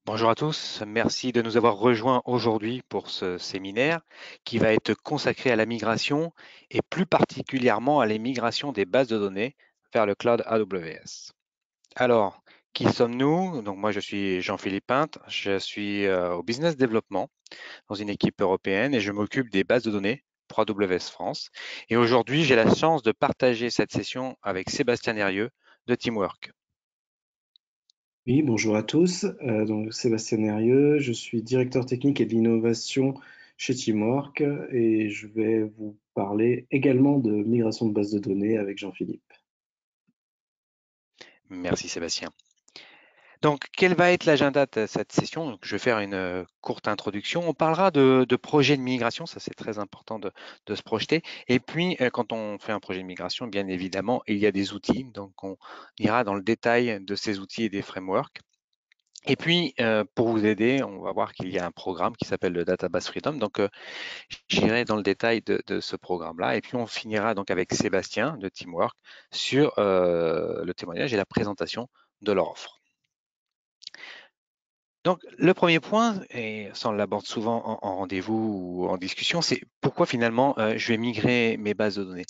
Bonjour à tous, merci de nous avoir rejoints aujourd'hui pour ce séminaire qui va être consacré à la migration et plus particulièrement à l'émigration des bases de données vers le cloud AWS. Alors, qui sommes-nous? Donc moi je suis Jean-Philippe Pinte, je suis au business développement dans une équipe européenne et je m'occupe des bases de données pour AWS France. Et aujourd'hui j'ai la chance de partager cette session avec Sébastien Herrieux de Teamwork. Oui, bonjour à tous. Donc Sébastien Herrieux, je suis directeur technique et de l'innovation chez Teamwork et je vais vous parler également de migration de base de données avec Jean-Philippe. Merci Sébastien. Donc, quel va être l'agenda de cette session? Donc, je vais faire une courte introduction. On parlera de projets de migration, ça c'est très important de se projeter. Et puis, quand on fait un projet de migration, bien évidemment, il y a des outils. Donc, on ira dans le détail de ces outils et des frameworks. Et puis, pour vous aider, on va voir qu'il y a un programme qui s'appelle le Database Freedom. Donc, j'irai dans le détail de ce programme-là. Et puis, on finira donc avec Sébastien de Teamwork sur le témoignage et la présentation de leur offre. Donc, le premier point, et ça on l'aborde souvent en rendez-vous ou en discussion, c'est pourquoi finalement je vais migrer mes bases de données.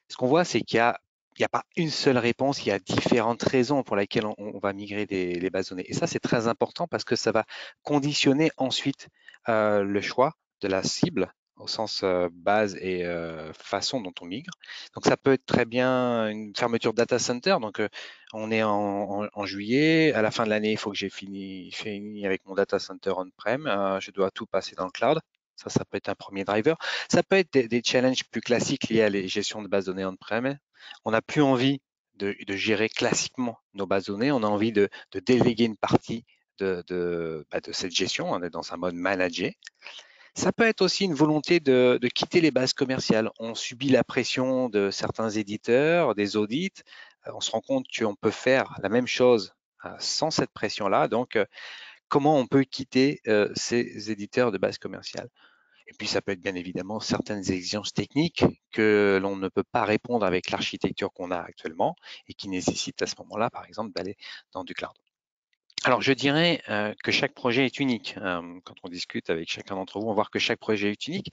Ce qu'on voit, c'est qu'il y a pas une seule réponse, il y a différentes raisons pour lesquelles on va migrer les bases de données. Et ça, c'est très important parce que ça va conditionner ensuite le choix de la cible au sens base et façon dont on migre. Donc, ça peut être très bien une fermeture data center. Donc, on est en juillet. À la fin de l'année, il faut que j'ai fini avec mon data center on-prem. Je dois tout passer dans le cloud. Ça peut être un premier driver. Ça peut être des challenges plus classiques liés à la gestion de bases de données on-prem. On n'a plus envie de gérer classiquement nos bases de données. On a envie de déléguer une partie de cette gestion. On est dans un mode manager. Ça peut être aussi une volonté de quitter les bases commerciales. On subit la pression de certains éditeurs, des audits. On se rend compte qu'on peut faire la même chose sans cette pression-là. Donc, comment on peut quitter ces éditeurs de base commerciale? Et puis, ça peut être bien évidemment certaines exigences techniques que l'on ne peut pas répondre avec l'architecture qu'on a actuellement et qui nécessitent à ce moment-là, par exemple, d'aller dans du cloud. Alors, je dirais que chaque projet est unique. Quand on discute avec chacun d'entre vous, on voit que chaque projet est unique.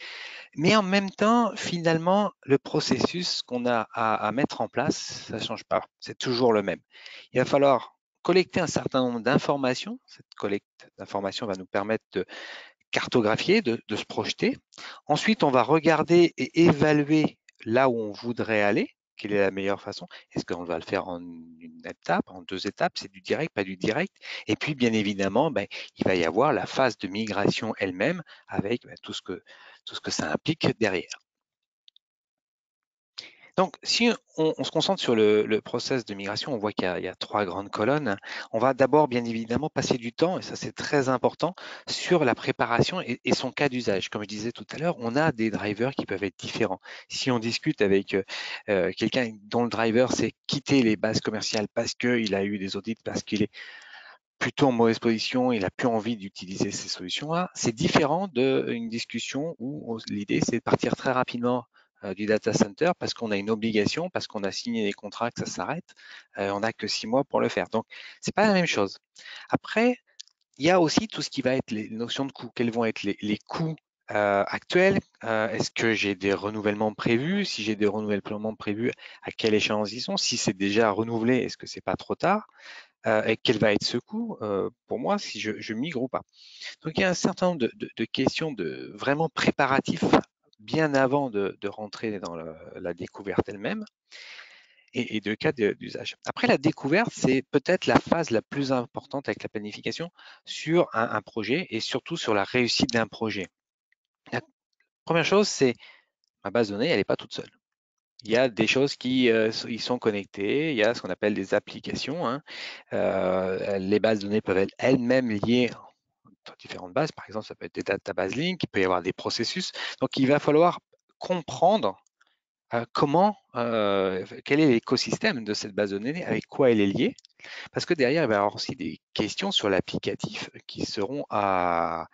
Mais en même temps, finalement, le processus qu'on a à mettre en place, ça ne change pas. C'est toujours le même. Il va falloir collecter un certain nombre d'informations. Cette collecte d'informations va nous permettre de cartographier, de se projeter. Ensuite, on va regarder et évaluer là où on voudrait aller. Quelle est la meilleure façon? Est-ce qu'on va le faire en une étape, en deux étapes? C'est du direct, pas du direct? Et puis, bien évidemment, il va y avoir la phase de migration elle-même avec tout ce que ça implique derrière. Donc, si on se concentre sur le process de migration, on voit qu'il y a trois grandes colonnes. On va d'abord, bien évidemment, passer du temps, et ça c'est très important, sur la préparation et son cas d'usage. Comme je disais tout à l'heure, on a des drivers qui peuvent être différents. Si on discute avec quelqu'un dont le driver c'est quitter les bases commerciales parce qu'il a eu des audits, parce qu'il est plutôt en mauvaise position, il n'a plus envie d'utiliser ces solutions-là. C'est différent d'une discussion où l'idée, c'est de partir très rapidement du data center parce qu'on a une obligation, parce qu'on a signé des contrats que ça s'arrête. On n'a que 6 mois pour le faire. Donc, c'est pas la même chose. Après, il y a aussi tout ce qui va être les notions de coûts. Quels vont être les coûts actuels? Est-ce que j'ai des renouvellements prévus? Si j'ai des renouvellements prévus, à quelle échéance ils sont? Si c'est déjà renouvelé, est-ce que c'est pas trop tard? Et quel va être ce coût pour moi si je migre ou pas. Donc il y a un certain nombre de questions vraiment préparatifs bien avant de rentrer dans la découverte elle-même et de cas d'usage. Après la découverte, c'est peut-être la phase la plus importante avec la planification sur un projet et surtout sur la réussite d'un projet. La première chose, c'est ma base de données, elle n'est pas toute seule. Il y a des choses qui y sont connectées, il y a ce qu'on appelle des applications, hein. Les bases de données peuvent être elles-mêmes liées entre différentes bases. Par exemple, ça peut être des databases link, il peut y avoir des processus. Donc, il va falloir comprendre quel est l'écosystème de cette base de données, avec quoi elle est liée. Parce que derrière, il va y avoir aussi des questions sur l'applicatif qui seront à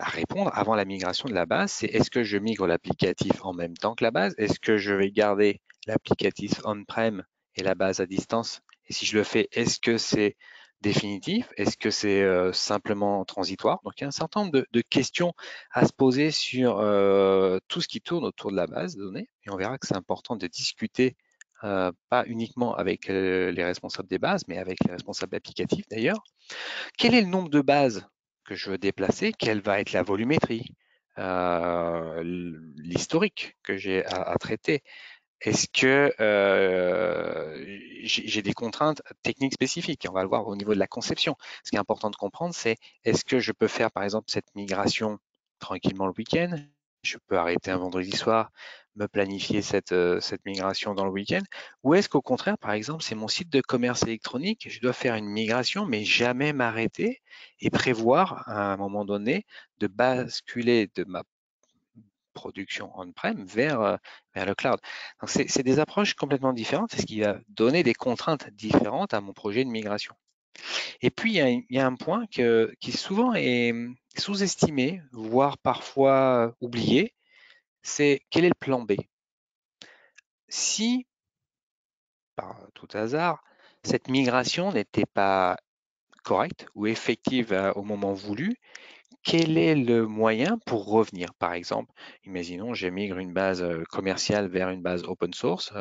répondre avant la migration de la base. C'est est-ce que je migre l'applicatif en même temps que la base? Est-ce que je vais garder l'applicatif on-prem et la base à distance? Et si je le fais, est-ce que c'est définitif? Est-ce que c'est simplement transitoire? Donc, il y a un certain nombre de questions à se poser sur tout ce qui tourne autour de la base de données. Et on verra que c'est important de discuter, pas uniquement avec les responsables des bases, mais avec les responsables applicatifs d'ailleurs. Quel est le nombre de bases que je veux déplacer? Quelle va être la volumétrie? L'historique que j'ai à traiter? Est-ce que j'ai des contraintes techniques spécifiques? On va le voir au niveau de la conception. Ce qui est important de comprendre, c'est est-ce que je peux faire par exemple cette migration tranquillement le week-end? Je peux arrêter un vendredi soir, me planifier cette migration dans le week-end? Ou est-ce qu'au contraire, par exemple, c'est mon site de commerce électronique, je dois faire une migration, mais jamais m'arrêter et prévoir à un moment donné de basculer de ma production on-prem vers le cloud. Donc c'est des approches complètement différentes, c'est ce qui va donner des contraintes différentes à mon projet de migration. Et puis il y a un point qui souvent est sous-estimé, voire parfois oublié, c'est quel est le plan B? Si, par tout hasard, cette migration n'était pas correcte ou effective au moment voulu, quel est le moyen pour revenir? Par exemple, imaginons, j'émigre une base commerciale vers une base open source.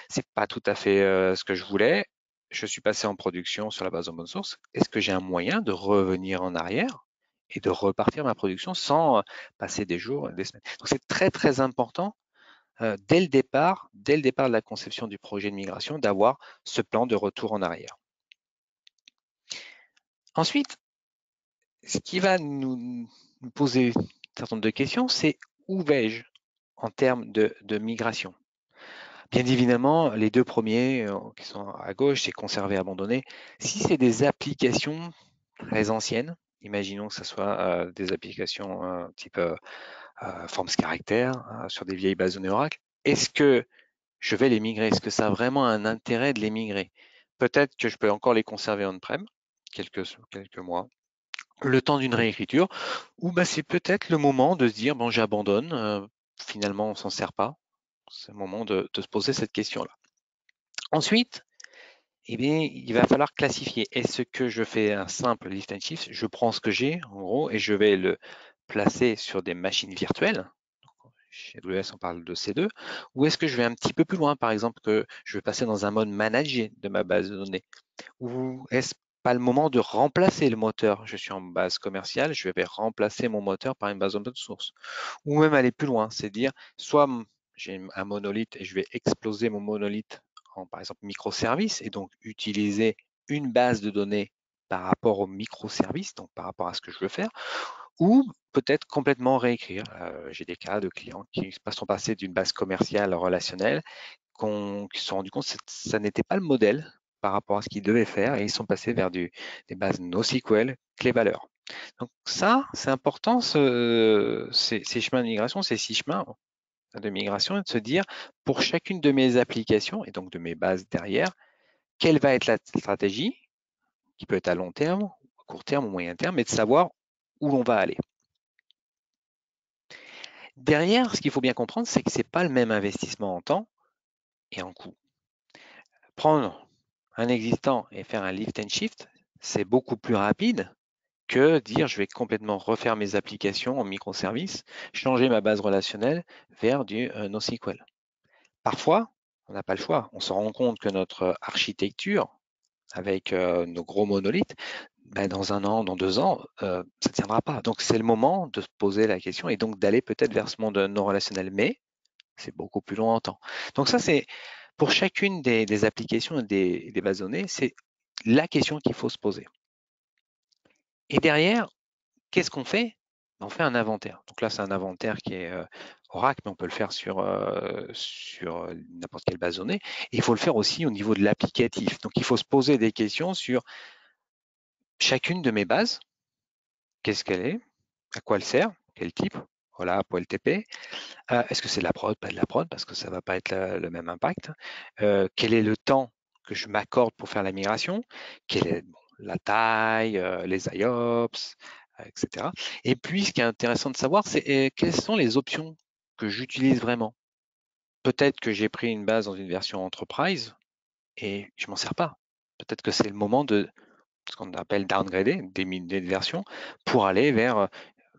C'est pas tout à fait ce que je voulais. Je suis passé en production sur la base open source. Est-ce que j'ai un moyen de revenir en arrière et de repartir ma production sans passer des jours, des semaines? Donc c'est très très important dès le départ de la conception du projet de migration, d'avoir ce plan de retour en arrière. Ensuite, ce qui va nous poser un certain nombre de questions, c'est où vais-je en termes de migration? Bien évidemment, les deux premiers qui sont à gauche, c'est conserver, abandonner. Si c'est des applications très anciennes, imaginons que ce soit des applications type Forms Caractère sur des vieilles bases de données Oracle, est-ce que je vais les migrer? Est-ce que ça a vraiment un intérêt de les migrer? Peut-être que je peux encore les conserver on-prem quelques mois, le temps d'une réécriture, ou bah, c'est peut-être le moment de se dire bon, j'abandonne, finalement on s'en sert pas. C'est le moment de se poser cette question-là. Ensuite, eh bien, il va falloir classifier. Est-ce que je fais un simple lift and shift? Je prends ce que j'ai en gros et je vais le placer sur des machines virtuelles. Chez AWS, on parle de C2. Ou est-ce que je vais un petit peu plus loin, par exemple, que je vais passer dans un mode managé de ma base de données? Ou est-ce pas le moment de remplacer le moteur? Je suis en base commerciale, je vais remplacer mon moteur par une base open source. Ou même aller plus loin, c'est dire soit j'ai un monolithe et je vais exploser mon monolithe en par exemple microservices et donc utiliser une base de données par rapport au microservice, donc par rapport à ce que je veux faire, ou peut-être complètement réécrire. J'ai des cas de clients qui sont passés d'une base commerciale relationnelle qui se sont rendus compte que ça n'était pas le modèle par rapport à ce qu'ils devaient faire et ils sont passés vers des bases NoSQL, clé-valeur. Donc ça, c'est important, ces chemins de migration, ces 6 chemins de migration, et de se dire, pour chacune de mes applications et donc de mes bases derrière, quelle va être la stratégie, qui peut être à long terme, à court terme ou moyen terme, et de savoir où l'on va aller. Derrière, ce qu'il faut bien comprendre, c'est que ce n'est pas le même investissement en temps et en coût. Prendre un existant et faire un lift and shift, c'est beaucoup plus rapide que dire je vais complètement refaire mes applications en microservices, changer ma base relationnelle vers du NoSQL. Parfois, on n'a pas le choix. On se rend compte que notre architecture, avec nos gros monolithes, ben dans 1 an, dans 2 ans, ça ne tiendra pas. Donc c'est le moment de se poser la question et donc d'aller peut-être vers ce monde non relationnel, mais c'est beaucoup plus long en temps. Donc ça, c'est pour chacune des applications et des bases de données, c'est la question qu'il faut se poser. Et derrière, qu'est-ce qu'on fait? On fait un inventaire. Donc là, c'est un inventaire qui est Oracle, mais on peut le faire sur n'importe quelle base de données. Et il faut le faire aussi au niveau de l'applicatif. Donc il faut se poser des questions sur chacune de mes bases. Qu'est-ce qu'elle est? À quoi elle sert? Quel type? Voilà, pour LTP. Est-ce que c'est de la prod? Pas de la prod, parce que ça ne va pas être le même impact. Quel est le temps que je m'accorde pour faire la migration? Quelle est la taille, les IOPS, etc. Et puis, ce qui est intéressant de savoir, c'est quelles sont les options que j'utilise vraiment. Peut-être que j'ai pris une base dans une version enterprise et je m'en sers pas. Peut-être que c'est le moment de ce qu'on appelle downgrader, des versions, pour aller vers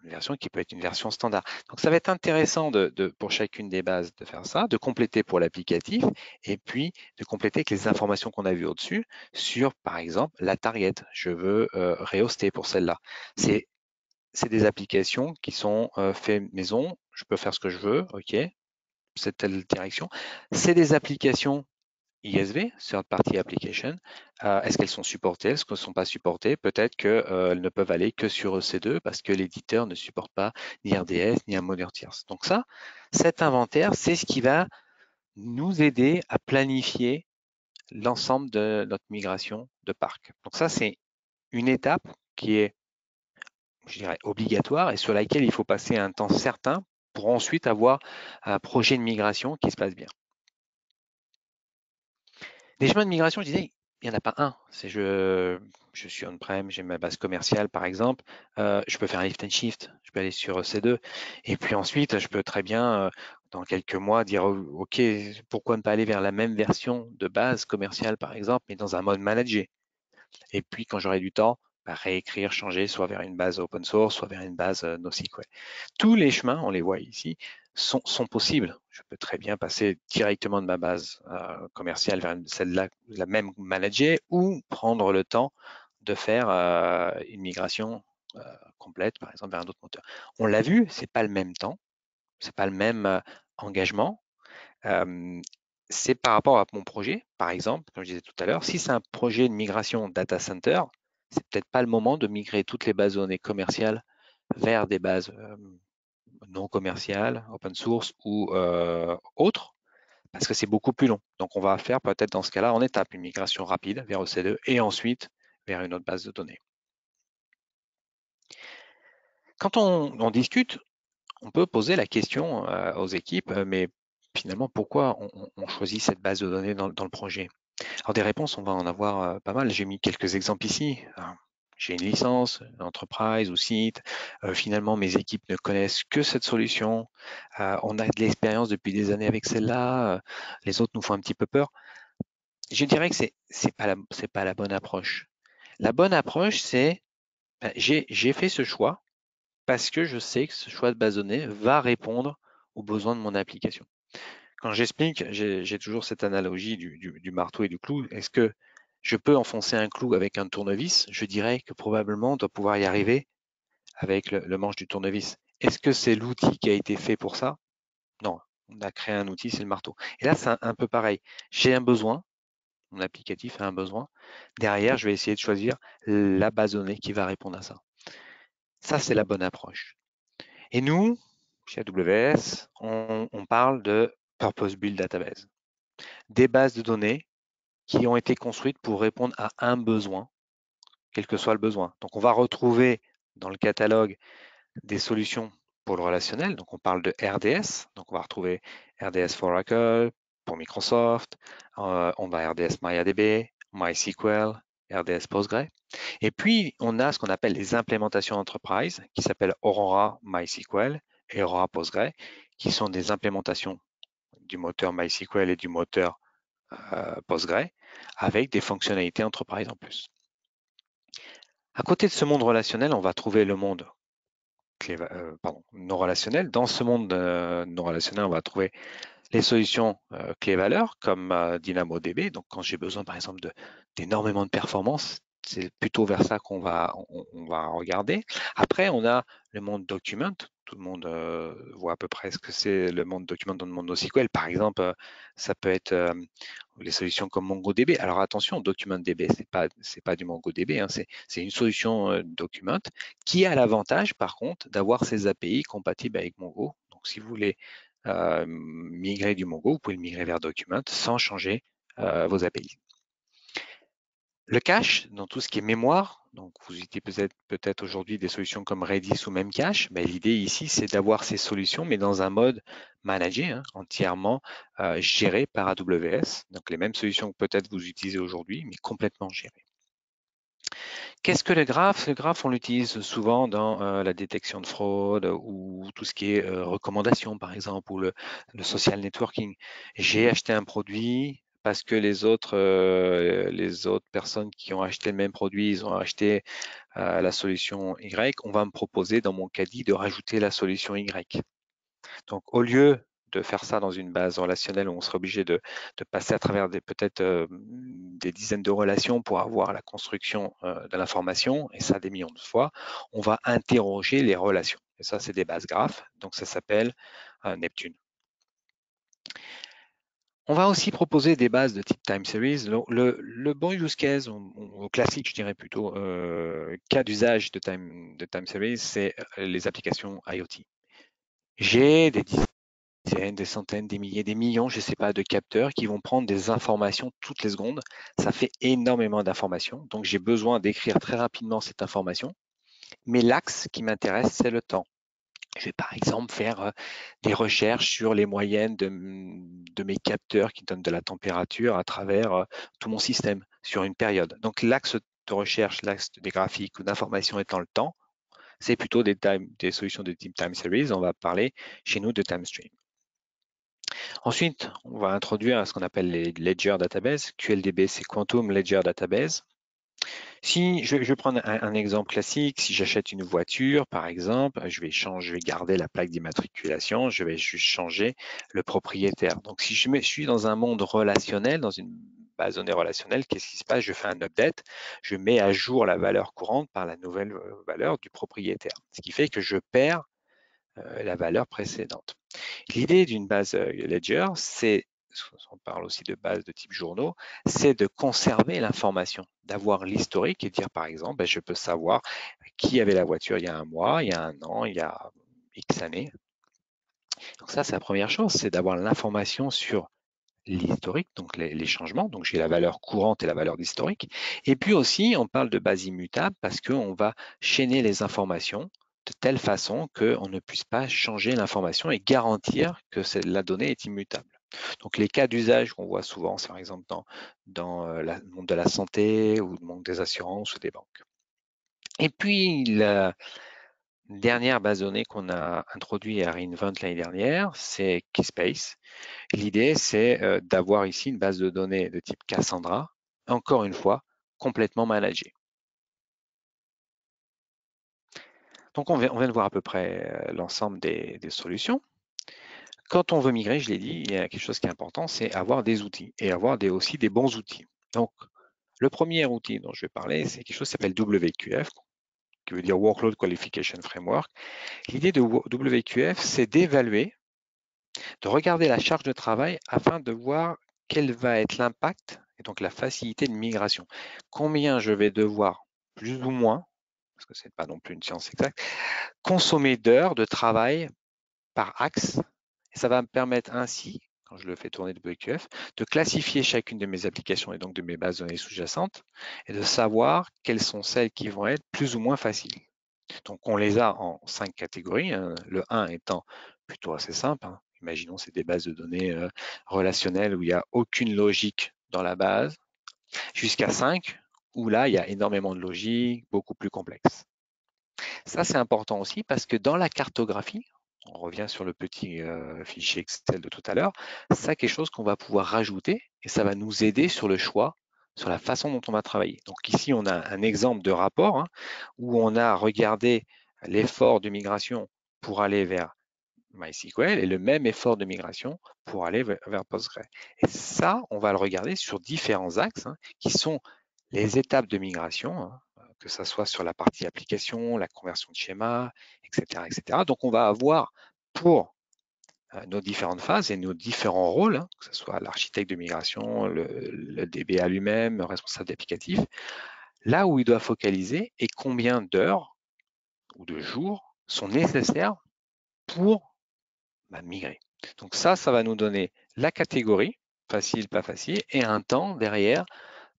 une version qui peut être une version standard. Donc ça va être intéressant pour chacune des bases de faire ça, de compléter pour l'applicatif, et puis de compléter avec les informations qu'on a vues au-dessus sur, par exemple, la target. Je veux rehoster pour celle-là. C'est des applications qui sont faites maison, je peux faire ce que je veux, ok, cette telle direction. C'est des applications ISV, Third Party Application. Est-ce qu'elles sont supportées? Est-ce qu'elles ne sont pas supportées? Peut-être qu'elles ne peuvent aller que sur EC2 parce que l'éditeur ne supporte pas ni RDS ni un modern tierce. Donc ça, cet inventaire, c'est ce qui va nous aider à planifier l'ensemble de notre migration de parc. Donc ça, c'est une étape qui est, je dirais, obligatoire et sur laquelle il faut passer un temps certain pour ensuite avoir un projet de migration qui se passe bien. Les chemins de migration, je disais, il n'y en a pas un. C'est je suis on-prem, j'ai ma base commerciale par exemple, je peux faire un lift and shift, je peux aller sur C2, et puis ensuite je peux très bien, dans quelques mois, dire OK, pourquoi ne pas aller vers la même version de base commerciale par exemple, mais dans un mode managé. Et puis quand j'aurai du temps, bah, réécrire, changer, soit vers une base open source, soit vers une base NoSQL. Tous les chemins, on les voit ici, sont possibles. Je peux très bien passer directement de ma base commerciale vers celle-là, la même managée, ou prendre le temps de faire une migration complète, par exemple, vers un autre moteur. On l'a vu, c'est pas le même temps, c'est pas le même engagement. C'est par rapport à mon projet, par exemple, comme je disais tout à l'heure, si c'est un projet de migration data center, c'est peut-être pas le moment de migrer toutes les bases de données commerciales vers des bases non commerciales, open source ou autres, parce que c'est beaucoup plus long. Donc on va faire peut-être dans ce cas-là en étape une migration rapide vers EC2 et ensuite vers une autre base de données. Quand on discute, on peut poser la question aux équipes, mais finalement, pourquoi on choisit cette base de données dans le projet? Alors des réponses, on va en avoir pas mal. J'ai mis quelques exemples ici. J'ai une licence, une enterprise ou site. Finalement, mes équipes ne connaissent que cette solution. On a de l'expérience depuis des années avec celle-là. Les autres nous font un petit peu peur. Je dirais que c'est pas la bonne approche. La bonne approche, c'est j'ai fait ce choix parce que je sais que ce choix de base de données va répondre aux besoins de mon application. Quand j'explique, j'ai toujours cette analogie du marteau et du clou. Est-ce que je peux enfoncer un clou avec un tournevis? Je dirais que probablement on doit pouvoir y arriver avec le manche du tournevis. Est-ce que c'est l'outil qui a été fait pour ça? Non, on a créé un outil, c'est le marteau. Et là, c'est un peu pareil. J'ai un besoin, mon applicatif a un besoin. Derrière, je vais essayer de choisir la base de données qui va répondre à ça. Ça, c'est la bonne approche. Et nous, chez AWS, on parle de Purpose Build Database. Des bases de données qui ont été construites pour répondre à un besoin, quel que soit le besoin. Donc, on va retrouver dans le catalogue des solutions pour le relationnel. Donc, on parle de RDS. Donc, on va retrouver RDS for Oracle, pour Microsoft. On va RDS MariaDB, MySQL, RDS Postgre. Et puis, on a ce qu'on appelle les implémentations enterprise qui s'appellent Aurora MySQL et Aurora Postgre, qui sont des implémentations du moteur MySQL et du moteur Postgre avec des fonctionnalités enterprise en plus. À côté de ce monde relationnel, on va trouver le monde non relationnel. Dans ce monde non relationnel, on va trouver les solutions clés-valeurs comme DynamoDB. Donc, quand j'ai besoin, par exemple, d'énormément de performance, c'est plutôt vers ça qu'on va regarder. Après, on a le monde document. Tout le monde voit à peu près ce que c'est le monde document dans le monde NoSQL. Par exemple, ça peut être les solutions comme MongoDB. Alors attention, DocumentDB, c'est pas du MongoDB, hein, c'est une solution document qui a l'avantage, par contre, d'avoir ses API compatibles avec Mongo. Donc, si vous voulez migrer du Mongo, vous pouvez le migrer vers Document sans changer vos API. Le cache, dans tout ce qui est mémoire, donc vous utilisez peut-être aujourd'hui des solutions comme Redis ou même Cache, mais l'idée ici, c'est d'avoir ces solutions, mais dans un mode managé, hein, entièrement géré par AWS. Donc les mêmes solutions que peut-être vous utilisez aujourd'hui, mais complètement gérées. Qu'est-ce que le graphe? Le graphe, on l'utilise souvent dans la détection de fraude ou tout ce qui est recommandation, par exemple, ou le social networking. J'ai acheté un produit, parce que les autres personnes qui ont acheté le même produit, ils ont acheté la solution Y, on va me proposer dans mon caddie de rajouter la solution Y. Donc, au lieu de faire ça dans une base relationnelle où on serait obligé de passer à travers peut-être des dizaines de relations pour avoir la construction de l'information, et ça des millions de fois, on va interroger les relations. Et ça, c'est des bases graphes, donc ça s'appelle Neptune. On va aussi proposer des bases de type time series. Le bon use case, au classique, je dirais plutôt, cas d'usage de time series, c'est les applications IoT. J'ai des dizaines, des centaines, des milliers, des millions, je ne sais pas, de capteurs qui vont prendre des informations toutes les secondes. Ça fait énormément d'informations. Donc, j'ai besoin d'écrire très rapidement cette information. Mais l'axe qui m'intéresse, c'est le temps. Je vais par exemple faire des recherches sur les moyennes de mes capteurs qui donnent de la température à travers tout mon système sur une période. Donc l'axe de recherche, l'axe des graphiques ou d'information étant le temps, c'est plutôt des solutions de type time series. On va parler chez nous de time stream. Ensuite, on va introduire ce qu'on appelle les Ledger Database. QLDB, c'est Quantum Ledger Database. Si je vais prendre un exemple classique, si j'achète une voiture, par exemple, je vais garder la plaque d'immatriculation, je vais juste changer le propriétaire. Donc, si je suis dans un monde relationnel, dans une base de données relationnelle, qu'est-ce qui se passe? Je fais un update, je mets à jour la valeur courante par la nouvelle valeur du propriétaire, ce qui fait que je perds la valeur précédente. L'idée d'une base Ledger, c'est, on parle aussi de base de type journaux, c'est de conserver l'information, d'avoir l'historique et dire par exemple, je peux savoir qui avait la voiture il y a un mois, il y a un an, il y a X années. Donc ça, c'est la première chose, c'est d'avoir l'information sur l'historique, donc les changements. Donc j'ai la valeur courante et la valeur d'historique. Et puis aussi, on parle de base immutable parce qu'on va chaîner les informations de telle façon qu'on ne puisse pas changer l'information et garantir que la donnée est immutable. Donc les cas d'usage qu'on voit souvent, c'est par exemple dans le monde de la santé ou le monde des assurances ou des banques. Et puis la dernière base de données qu'on a introduite à reInvent l'année dernière, c'est Keyspace. L'idée, c'est d'avoir ici une base de données de type Cassandra, encore une fois, complètement managée. Donc, on vient de voir à peu près l'ensemble des solutions. Quand on veut migrer, je l'ai dit, il y a quelque chose qui est important, c'est avoir des outils et avoir aussi des bons outils. Donc, le premier outil dont je vais parler, c'est quelque chose qui s'appelle WQF, qui veut dire Workload Qualification Framework. L'idée de WQF, c'est d'évaluer, de regarder la charge de travail afin de voir quel va être l'impact et donc la facilité de migration. Combien je vais devoir, plus ou moins, parce que ce n'est pas non plus une science exacte, consommer d'heures de travail par axe. Et ça va me permettre ainsi, quand je le fais tourner de WQF, de classifier chacune de mes applications et donc de mes bases de données sous-jacentes et de savoir quelles sont celles qui vont être plus ou moins faciles. Donc on les a en 5 catégories, hein. Le 1 étant plutôt assez simple, hein. Imaginons c'est des bases de données relationnelles où il n'y a aucune logique dans la base, jusqu'à 5 où là il y a énormément de logique, beaucoup plus complexe. Ça c'est important aussi parce que dans la cartographie, on revient sur le petit fichier Excel de tout à l'heure, c'est quelque chose qu'on va pouvoir rajouter et ça va nous aider sur le choix, sur la façon dont on va travailler. Donc ici, on a un exemple de rapport hein, où on a regardé l'effort de migration pour aller vers MySQL et le même effort de migration pour aller vers Postgre. Et ça, on va le regarder sur différents axes hein, qui sont les étapes de migration, hein, que ce soit sur la partie application, la conversion de schéma, etc., etc. Donc, on va avoir pour nos différentes phases et nos différents rôles, hein, que ce soit l'architecte de migration, le DBA lui-même, le responsable d'applicatif, là où il doit focaliser et combien d'heures ou de jours sont nécessaires pour migrer. Donc ça va nous donner la catégorie, facile, pas facile, et un temps derrière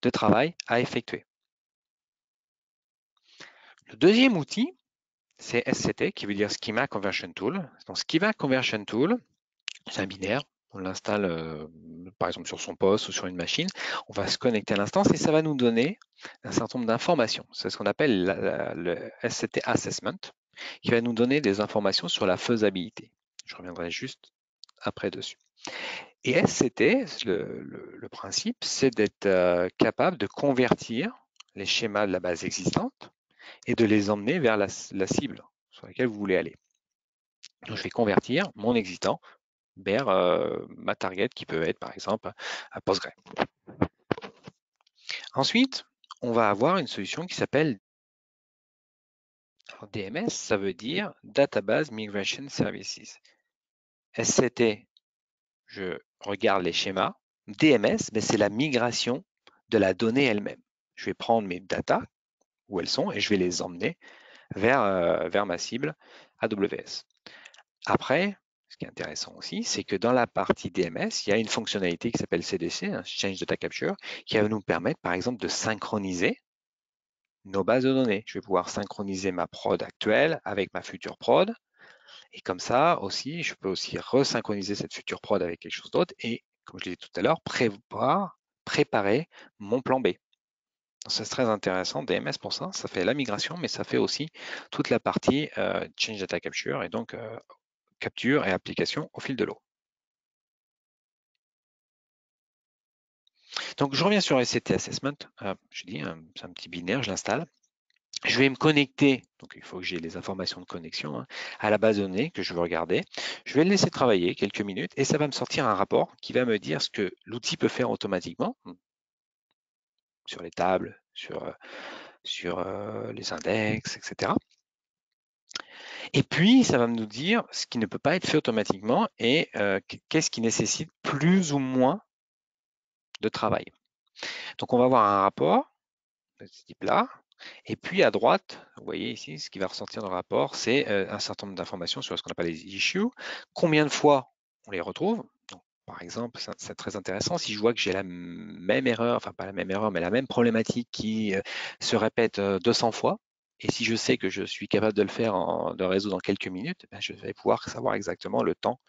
de travail à effectuer. Le deuxième outil, c'est SCT, qui veut dire Schema Conversion Tool. Donc Schema Conversion Tool, c'est un binaire. On l'installe par exemple sur son poste ou sur une machine. On va se connecter à l'instance et ça va nous donner un certain nombre d'informations. C'est ce qu'on appelle le SCT Assessment, qui va nous donner des informations sur la faisabilité. Je reviendrai juste après dessus. Et SCT, le principe, c'est d'être capable de convertir les schémas de la base existante et de les emmener vers la cible sur laquelle vous voulez aller. Donc, je vais convertir mon existant vers ma target qui peut être par exemple un Postgre. Ensuite, on va avoir une solution qui s'appelle DMS, ça veut dire Database Migration Services. SCT, je regarde les schémas. DMS, mais c'est la migration de la donnée elle-même. Je vais prendre mes data, où elles sont, et je vais les emmener vers ma cible AWS. Après, ce qui est intéressant aussi, c'est que dans la partie DMS, il y a une fonctionnalité qui s'appelle CDC, Change Data Capture, qui va nous permettre, par exemple, de synchroniser nos bases de données. Je vais pouvoir synchroniser ma prod actuelle avec ma future prod. Et comme ça aussi, je peux aussi resynchroniser cette future prod avec quelque chose d'autre et, comme je l'ai dit tout à l'heure, préparer mon plan B. C'est très intéressant, DMS pour ça, ça fait la migration, mais ça fait aussi toute la partie Change Data Capture et donc capture et application au fil de l'eau. Donc je reviens sur SCT Assessment, je dis, c'est un petit binaire, je l'installe. Je vais me connecter, donc il faut que j'ai les informations de connexion à la base de données que je veux regarder. Je vais le laisser travailler quelques minutes et ça va me sortir un rapport qui va me dire ce que l'outil peut faire automatiquement sur les tables, sur les index, etc. Et puis, ça va nous dire ce qui ne peut pas être fait automatiquement et qu'est-ce qui nécessite plus ou moins de travail. Donc, on va avoir un rapport de ce type-là. Et puis à droite, vous voyez ici, ce qui va ressortir dans le rapport, c'est un certain nombre d'informations sur ce qu'on appelle les issues. Combien de fois on les retrouve? Donc, par exemple, c'est très intéressant. Si je vois que j'ai la même erreur, enfin pas la même erreur, mais la même problématique qui se répète 200 fois, et si je sais que je suis capable de le faire, de résoudre en quelques minutes, ben, je vais pouvoir savoir exactement le temps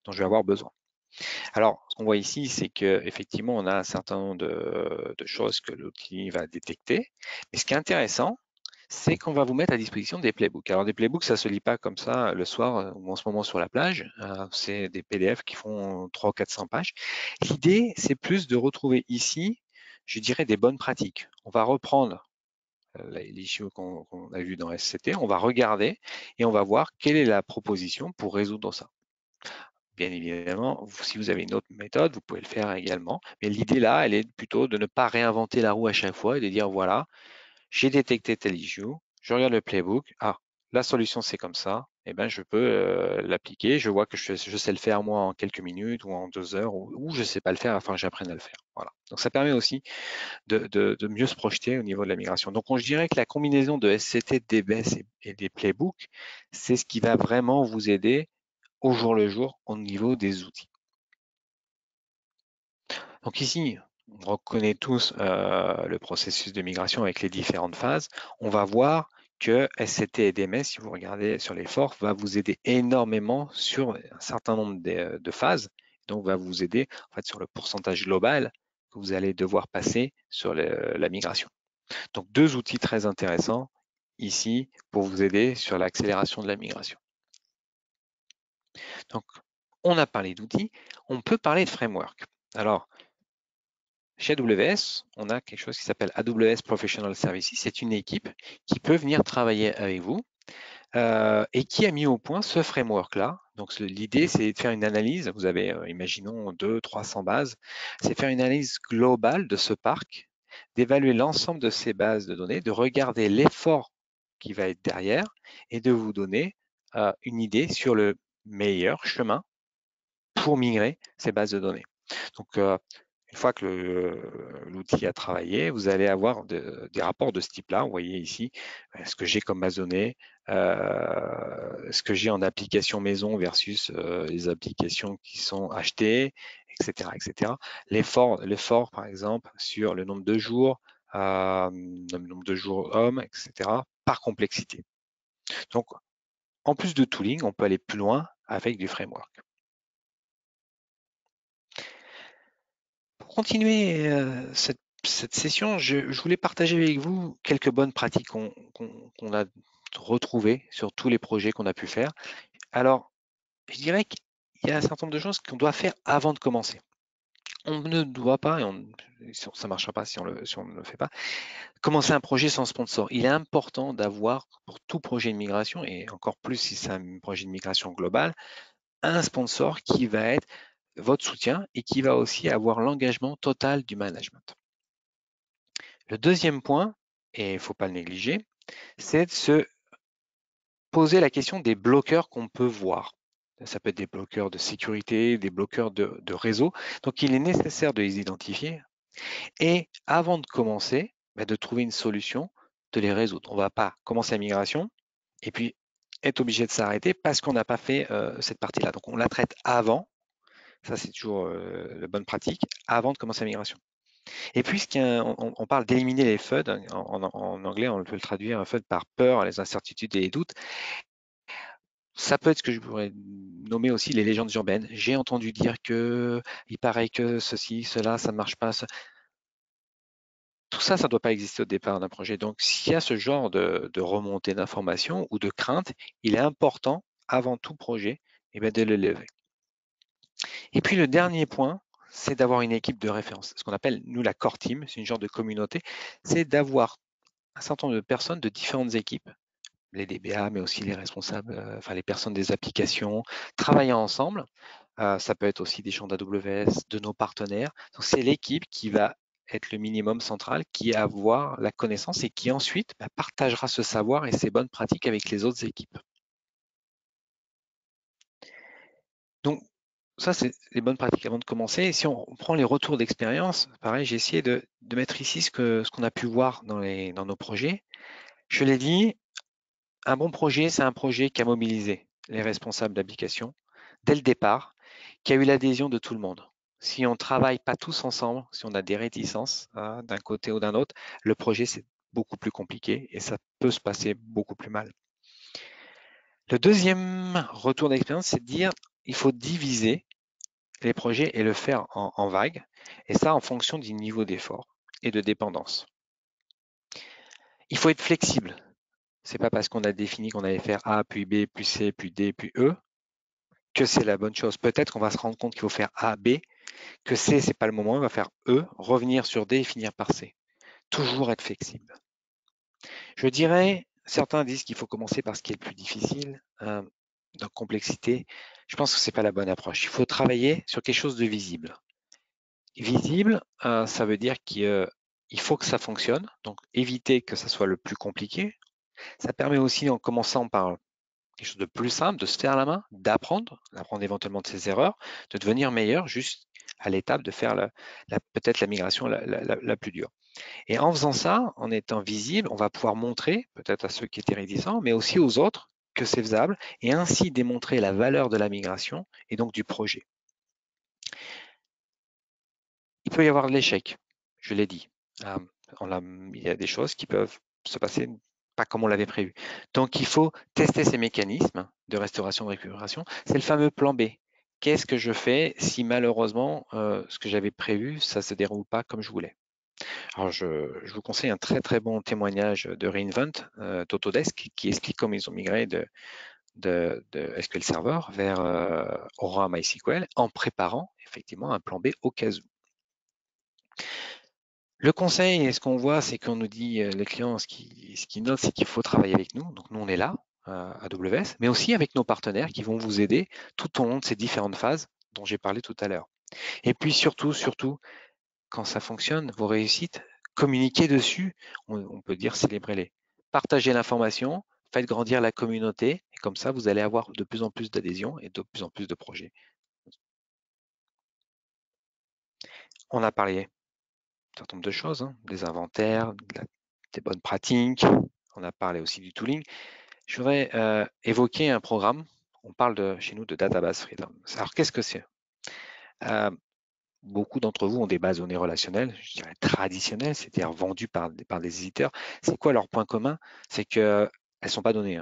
dont je vais avoir besoin. Alors, ce qu'on voit ici, c'est qu'effectivement, on a un certain nombre de choses que l'outil va détecter. Mais ce qui est intéressant, c'est qu'on va vous mettre à disposition des playbooks. Alors, des playbooks, ça ne se lit pas comme ça le soir ou en ce moment sur la plage. C'est des PDF qui font 300 ou 400 pages. L'idée, c'est plus de retrouver ici, je dirais, des bonnes pratiques. On va reprendre l'issue qu'on a vu dans SCT, on va regarder et on va voir quelle est la proposition pour résoudre ça. Bien évidemment, si vous avez une autre méthode, vous pouvez le faire également. Mais l'idée là, elle est plutôt de ne pas réinventer la roue à chaque fois et de dire voilà, j'ai détecté tel issue, je regarde le playbook, ah, la solution c'est comme ça, et ben je peux l'appliquer, je vois que je sais le faire moi en quelques minutes ou en 2 heures ou je ne sais pas le faire, enfin j'apprenne à le faire. Voilà. Donc ça permet aussi de mieux se projeter au niveau de la migration. Donc je dirais que la combinaison de SCT, DBS et des playbooks, c'est ce qui va vraiment vous aider au jour le jour au niveau des outils. Donc ici, on reconnaît tous le processus de migration avec les différentes phases. On va voir que SCT et DMS, si vous regardez sur l'effort, va vous aider énormément sur un certain nombre de phases. Donc, va vous aider en fait, sur le pourcentage global que vous allez devoir passer sur la migration. Donc, deux outils très intéressants ici pour vous aider sur l'accélération de la migration. Donc, on a parlé d'outils, on peut parler de framework. Alors, chez AWS, on a quelque chose qui s'appelle AWS Professional Services. C'est une équipe qui peut venir travailler avec vous et qui a mis au point ce framework-là. Donc, l'idée, c'est de faire une analyse. Vous avez, imaginons, 200-300 bases. C'est de faire une analyse globale de ce parc, d'évaluer l'ensemble de ces bases de données, de regarder l'effort qui va être derrière et de vous donner une idée sur le meilleur chemin pour migrer ces bases de données. Donc, une fois que l'outil a travaillé, vous allez avoir des rapports de ce type-là. Vous voyez ici ce que j'ai comme base de données, ce que j'ai en application maison versus les applications qui sont achetées, etc. etc. L'effort, par exemple, sur le nombre de jours, le nombre de jours hommes, etc., par complexité. Donc, en plus de tooling, on peut aller plus loin avec du framework. Pour continuer cette session, je voulais partager avec vous quelques bonnes pratiques qu'on a retrouvées sur tous les projets qu'on a pu faire. Alors, je dirais qu'il il y a un certain nombre de choses qu'on doit faire avant de commencer. On ne doit pas, et ça ne marchera pas si on ne le fait pas, commencer un projet sans sponsor. Il est important d'avoir, pour tout projet de migration, et encore plus si c'est un projet de migration globale, un sponsor qui va être votre soutien et qui va aussi avoir l'engagement total du management. Le deuxième point, et il ne faut pas le négliger, c'est de se poser la question des bloqueurs qu'on peut voir. Ça peut être des bloqueurs de sécurité, des bloqueurs de réseau. Donc, il est nécessaire de les identifier et avant de commencer, de trouver une solution, de les résoudre. On ne va pas commencer la migration et puis être obligé de s'arrêter parce qu'on n'a pas fait cette partie-là. Donc, on la traite avant. Ça, c'est toujours la bonne pratique, avant de commencer la migration. Et puis, on parle d'éliminer les FUD. En anglais, on peut le traduire un FUD par peur, les incertitudes et les doutes. Ça peut être ce que je pourrais nommer aussi les légendes urbaines. J'ai entendu dire que il paraît que ceci, cela, ça ne marche pas. Tout ça, ça ne doit pas exister au départ d'un projet. Donc, s'il y a ce genre de remontée d'informations ou de crainte, il est important, avant tout projet, de le lever. Et puis, le dernier point, c'est d'avoir une équipe de référence. Ce qu'on appelle, nous, la core team, c'est une genre de communauté. C'est d'avoir un certain nombre de personnes de différentes équipes, les DBA, mais aussi les responsables, enfin les personnes des applications, travaillant ensemble. Ça peut être aussi des champs d'AWS, de nos partenaires. Donc, c'est l'équipe qui va être le minimum central, qui va avoir la connaissance et qui ensuite partagera ce savoir et ces bonnes pratiques avec les autres équipes. Donc, ça, c'est les bonnes pratiques avant de commencer. Et si on prend les retours d'expérience, pareil, j'ai essayé de mettre ici ce qu'on a pu voir dans nos projets. Je l'ai dit, un bon projet, c'est un projet qui a mobilisé les responsables d'application dès le départ, qui a eu l'adhésion de tout le monde. Si on ne travaille pas tous ensemble, si on a des réticences d'un côté ou d'un autre, le projet, c'est beaucoup plus compliqué et ça peut se passer beaucoup plus mal. Le deuxième retour d'expérience, c'est de dire il faut diviser les projets et le faire en vagues, et ça en fonction du niveau d'effort et de dépendance. Il faut être flexible. C'est pas parce qu'on a défini qu'on allait faire A, puis B, puis C, puis D, puis E, que c'est la bonne chose. Peut-être qu'on va se rendre compte qu'il faut faire A, B, que C, c'est pas le moment, on va faire E, revenir sur D et finir par C. Toujours être flexible. Je dirais, certains disent qu'il faut commencer par ce qui est le plus difficile, donc complexité. Je pense que c'est pas la bonne approche. Il faut travailler sur quelque chose de visible. Visible, ça veut dire qu'il faut que ça fonctionne, donc éviter que ça soit le plus compliqué. Ça permet aussi, en commençant par quelque chose de plus simple, de se faire la main, d'apprendre éventuellement de ses erreurs, de devenir meilleur juste à l'étape de faire peut-être la migration la plus dure. Et en faisant ça, en étant visible, on va pouvoir montrer, peut-être à ceux qui étaient réticents, mais aussi aux autres, que c'est faisable, et ainsi démontrer la valeur de la migration et donc du projet. Il peut y avoir de l'échec, je l'ai dit. Il y a des choses qui peuvent se passer pas comme on l'avait prévu. Donc, il faut tester ces mécanismes de restauration, de récupération. C'est le fameux plan B. Qu'est-ce que je fais si malheureusement ce que j'avais prévu, ça ne se déroule pas comme je voulais? Alors, je vous conseille un très très bon témoignage de Reinvent d'Autodesk qui explique comment ils ont migré de SQL Server vers Aura MySQL en préparant effectivement un plan B au cas où. Le conseil, et ce qu'on voit, c'est qu'on nous dit, les clients, ce qu'ils notent, c'est qu'il faut travailler avec nous. Donc, nous, on est là, à AWS, mais aussi avec nos partenaires qui vont vous aider tout au long de ces différentes phases dont j'ai parlé tout à l'heure. Et puis, surtout, quand ça fonctionne, vos réussites, communiquez dessus. On peut dire célébrez-les. Partagez l'information, faites grandir la communauté, et comme ça, vous allez avoir de plus en plus d'adhésion et de plus en plus de projets. On a parlé un certain nombre de choses, des inventaires, des bonnes pratiques. On a parlé aussi du tooling. Je voudrais évoquer un programme. On parle chez nous de Database Freedom. Alors, qu'est-ce que c'est? Beaucoup d'entre vous ont des bases de données relationnelles, je dirais traditionnelles, c'est-à-dire vendues par des éditeurs. C'est quoi leur point commun? C'est qu'elles ne sont pas données.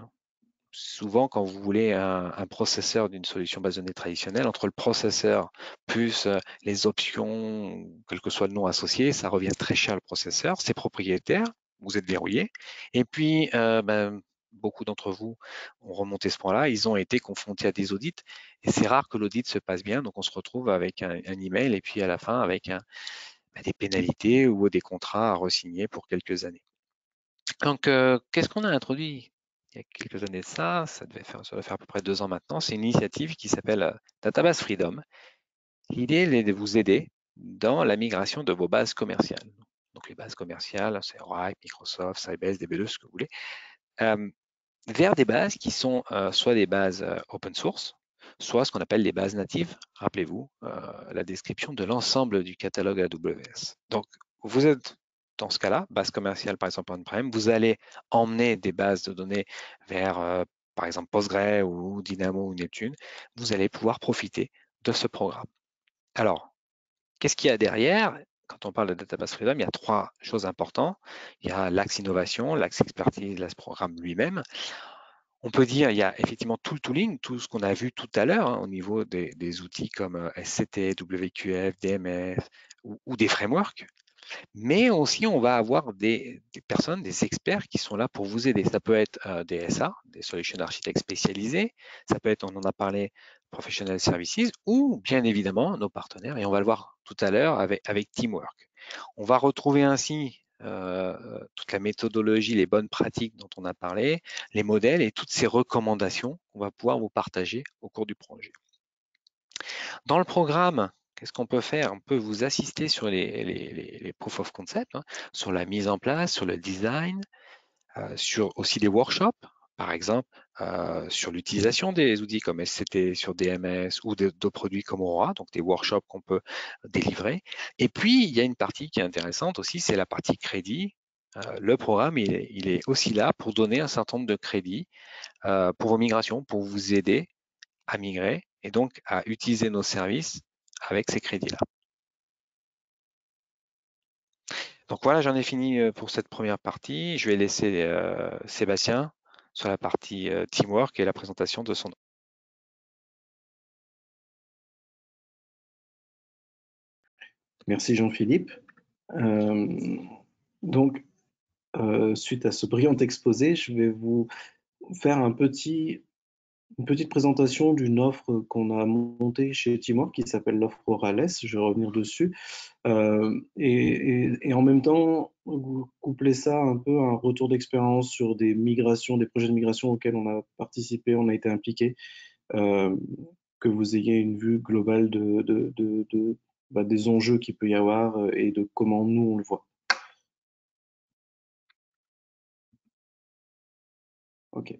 Souvent, quand vous voulez un processeur d'une solution base de données traditionnelle, entre le processeur plus les options, quel que soit le nom associé, ça revient très cher le processeur. C'est propriétaire, vous êtes verrouillé. Et puis, beaucoup d'entre vous ont remonté ce point-là. Ils ont été confrontés à des audits Et c'est rare que l'audit se passe bien, donc on se retrouve avec un email et puis à la fin avec des pénalités ou des contrats à re-signer pour quelques années. Donc, qu'est-ce qu'on a introduit il y a quelques années de ça? Ça doit faire à peu près 2 ans maintenant. C'est une initiative qui s'appelle Database Freedom. L'idée est de vous aider dans la migration de vos bases commerciales. Donc, les bases commerciales, c'est Oracle, Microsoft, Sybase, DB2, ce que vous voulez, vers des bases qui sont soit des bases open source, soit ce qu'on appelle les bases natives. Rappelez-vous la description de l'ensemble du catalogue AWS. Donc, vous êtes dans ce cas-là, base commerciale par exemple on-prem, vous allez emmener des bases de données vers par exemple Postgre ou Dynamo ou Neptune, vous allez pouvoir profiter de ce programme. Alors, qu'est-ce qu'il y a derrière? Quand on parle de Database Freedom, il y a 3 choses importantes. Il y a l'axe innovation, l'axe expertise, l'axe programme lui-même. On peut dire il y a effectivement tout le tooling, tout ce qu'on a vu tout à l'heure au niveau des outils comme SCT, WQF, DMS ou des frameworks. Mais aussi, on va avoir des personnes, des experts qui sont là pour vous aider. Ça peut être des SA, des solution architectes spécialisés. Ça peut être, on en a parlé, professional services ou bien évidemment nos partenaires. Et on va le voir tout à l'heure avec Teamwork. On va retrouver ainsi toute la méthodologie, les bonnes pratiques dont on a parlé, les modèles et toutes ces recommandations qu'on va pouvoir vous partager au cours du projet. Dans le programme, qu'est-ce qu'on peut faire? On peut vous assister sur les proof of concept, sur la mise en place, sur le design, sur aussi des workshops, par exemple, sur l'utilisation des outils comme SCT, sur DMS ou de produits comme Aura, donc des workshops qu'on peut délivrer. Et puis, il y a une partie qui est intéressante aussi, c'est la partie crédit. Le programme, il est aussi là pour donner un certain nombre de crédits pour vos migrations, pour vous aider à migrer et donc à utiliser nos services avec ces crédits-là. Donc voilà, j'en ai fini pour cette première partie. Je vais laisser Sébastien sur la partie teamwork et la présentation de son. Merci Jean-Philippe. Donc, suite à ce brillant exposé, je vais vous faire une petite présentation d'une offre qu'on a montée chez Teamwork qui s'appelle l'offre Orales. Je vais revenir dessus. Et en même temps, vous couplez ça un peu à un retour d'expérience sur des migrations, des projets de migration auxquels on a participé, on a été impliqué, que vous ayez une vue globale des enjeux qu'il peut y avoir et de comment nous on le voit. Ok.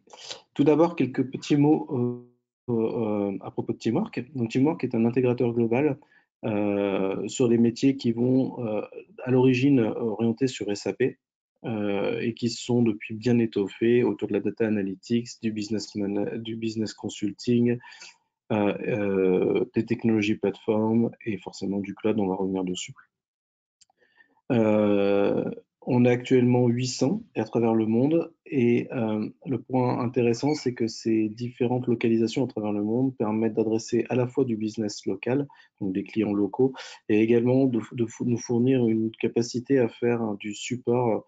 Tout d'abord, quelques petits mots à propos de Teamwork. Donc, Teamwork est un intégrateur global sur des métiers qui vont à l'origine orientés sur SAP et qui sont depuis bien étoffés autour de la data analytics, du business consulting, des technologies plateformes et forcément du cloud, on va revenir dessus. On est actuellement 800 à travers le monde et le point intéressant, c'est que ces différentes localisations à travers le monde permettent d'adresser à la fois du business local, donc des clients locaux, et également de nous fournir une capacité à faire du support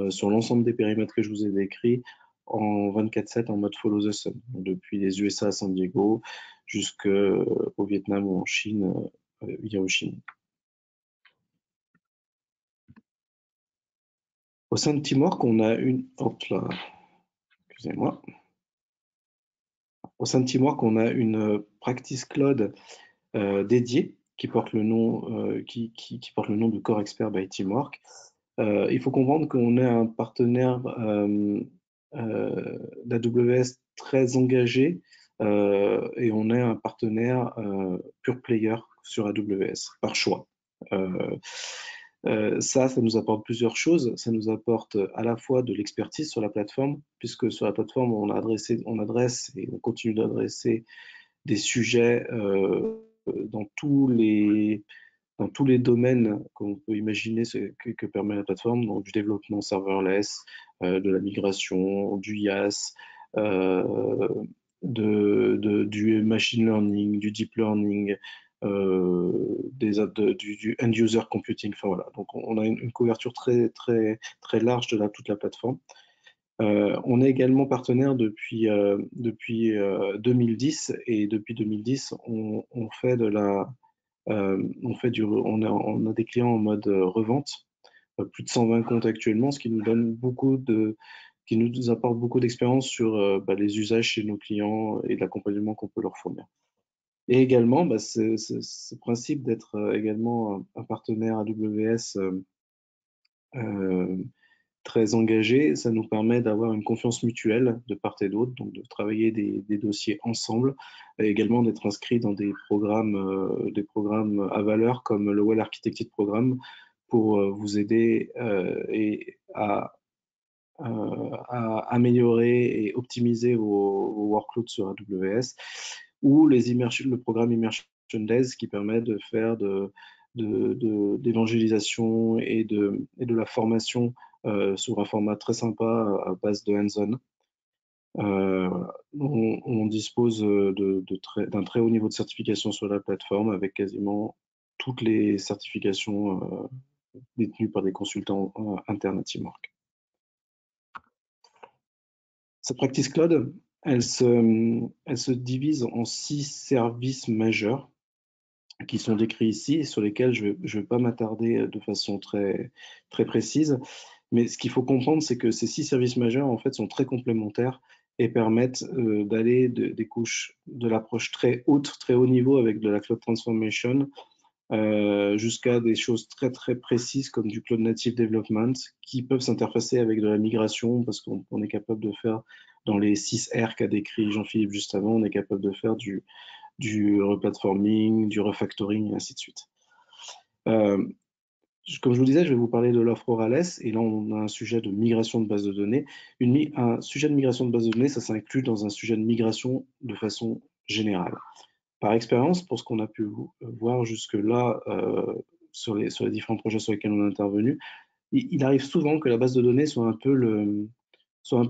sur l'ensemble des périmètres que je vous ai décrits en 24/7 en mode follow the sun, depuis les USA à San Diego jusqu'au Vietnam ou en Chine via Ho Chi Minh. Au sein de Teamwork, on a une. Hop là, excusez-moi. Au sein de Teamwork, on a une practice cloud dédiée qui porte le nom, qui porte le nom de Core Expert by Teamwork. Il faut comprendre qu'on est un partenaire d'AWS très engagé et on est un partenaire pure player sur AWS par choix. Ça nous apporte plusieurs choses. Ça nous apporte à la fois de l'expertise sur la plateforme, puisque sur la plateforme, on adresse et on continue d'adresser des sujets dans tous les domaines qu'on peut imaginer que permet la plateforme, donc du développement serverless, de la migration, du IaaS, du machine learning, du deep learning, du end-user computing. Enfin voilà, donc on a une couverture très, très, très large de toute la plateforme. On est également partenaire depuis 2010, et depuis 2010, on fait de la, on a des clients en mode revente, plus de 120 comptes actuellement, ce qui nous donne qui nous apporte beaucoup d'expérience sur les usages chez nos clients et l'accompagnement qu'on peut leur fournir. Et également, ce principe d'être également un partenaire AWS très engagé, ça nous permet d'avoir une confiance mutuelle de part et d'autre, donc de travailler des dossiers ensemble, et également d'être inscrit dans des programmes à valeur comme le Well Architected Programme pour vous aider à améliorer et optimiser vos workloads sur AWS, ou le programme Immersion Days qui permet de faire d'évangélisation et de la formation sur un format très sympa à base de hands-on. On dispose d'un très haut niveau de certification sur la plateforme, avec quasiment toutes les certifications détenues par des consultants internes à Teamwork. Cette practice cloud, elle se divise en 6 services majeurs qui sont décrits ici et sur lesquels je vais pas m'attarder de façon très, très précise. Mais ce qu'il faut comprendre, c'est que ces 6 services majeurs, en fait, sont très complémentaires et permettent d'aller des couches de l'approche très haute, très haut niveau avec de la cloud transformation, jusqu'à des choses très très précises comme du Cloud Native Development, qui peuvent s'interfacer avec de la migration, parce qu'on est capable de faire, dans les 6 R qu'a décrit Jean-Philippe juste avant, on est capable de faire du replatforming, du refactoring, et ainsi de suite. Comme je vous disais, je vais vous parler de l'offre Orales, et là on a un sujet de migration de base de données. Un sujet de migration de base de données, ça s'inclut dans un sujet de migration de façon générale. Par expérience, pour ce qu'on a pu voir jusque-là sur les différents projets sur lesquels on a intervenu, il arrive souvent que la base de données soit un peu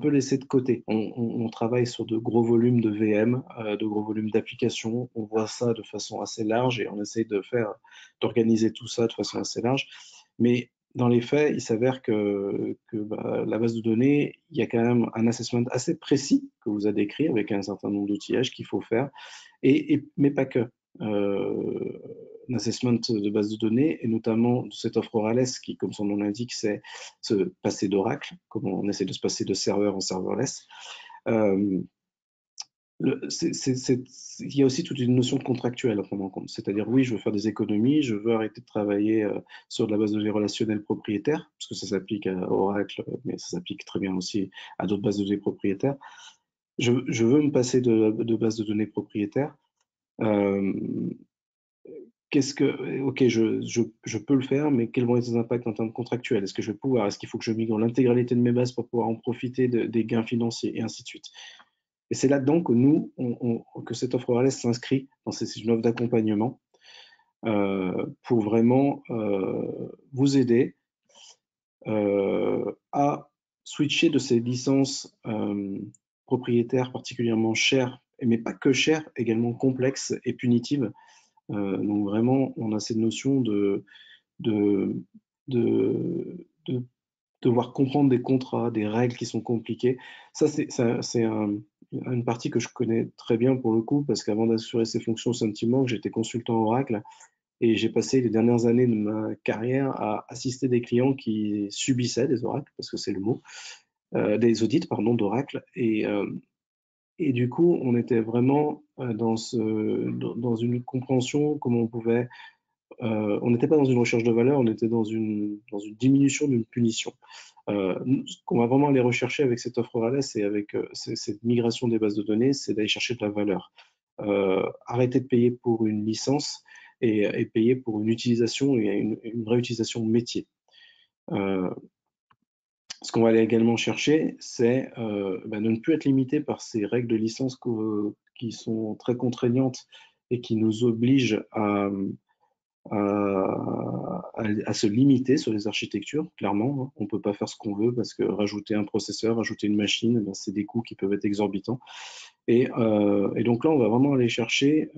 laissée de côté. On travaille sur de gros volumes de VM, de gros volumes d'applications. On voit ça de façon assez large et on essaye d'organiser tout ça de façon assez large. Mais dans les faits, il s'avère que la base de données, il y a quand même un assessment assez précis que vous a décrit avec un certain nombre d'outillages qu'il faut faire, mais pas que. Un assessment de base de données, et notamment de cette offre Orales qui, comme son nom l'indique, c'est se passer d'Oracle, comme on essaie de se passer de serveur en serverless. Il y a aussi toute une notion de contractuelle à prendre en compte. C'est-à-dire, oui, je veux faire des économies, je veux arrêter de travailler sur de la base de données relationnelle propriétaire, parce que ça s'applique à Oracle, mais ça s'applique très bien aussi à d'autres bases de données propriétaires. Je veux me passer de bases de données propriétaires. Ok, je peux le faire, mais quels vont être les impacts en termes contractuels? Est-ce que je vais pouvoir? Est-ce qu'il faut que je migre l'intégralité de mes bases pour pouvoir en profiter des gains financiers, et ainsi de suite. Et c'est là-dedans que que cette offre Orales s'inscrit. C'est une offre d'accompagnement pour vraiment vous aider à switcher de ces licences propriétaires particulièrement chères, mais pas que chères, également complexes et punitives. Donc vraiment, on a cette notion de devoir comprendre des contrats, des règles qui sont compliquées. Ça, c'est une partie que je connais très bien pour le coup, parce qu'avant d'assurer ces fonctions au Sentiment, j'étais consultant Oracle, et j'ai passé les dernières années de ma carrière à assister des clients qui subissaient des oracles, parce que c'est le mot, des audits, pardon, d'Oracle. Et du coup, on était vraiment dans une compréhension, comment on pouvait. On n'était pas dans une recherche de valeur, on était dans une diminution d'une punition. Ce qu'on va vraiment aller rechercher avec cette offre Orales et avec cette migration des bases de données, c'est d'aller chercher de la valeur. Arrêter de payer pour une licence et payer pour une utilisation et une vraie utilisation métier. Ce qu'on va aller également chercher, c'est de ne plus être limité par ces règles de licence qui sont très contraignantes et qui nous obligent à se limiter sur les architectures, clairement. On ne peut pas faire ce qu'on veut, parce que rajouter un processeur, rajouter une machine, c'est des coûts qui peuvent être exorbitants. Et donc là, on va vraiment aller chercher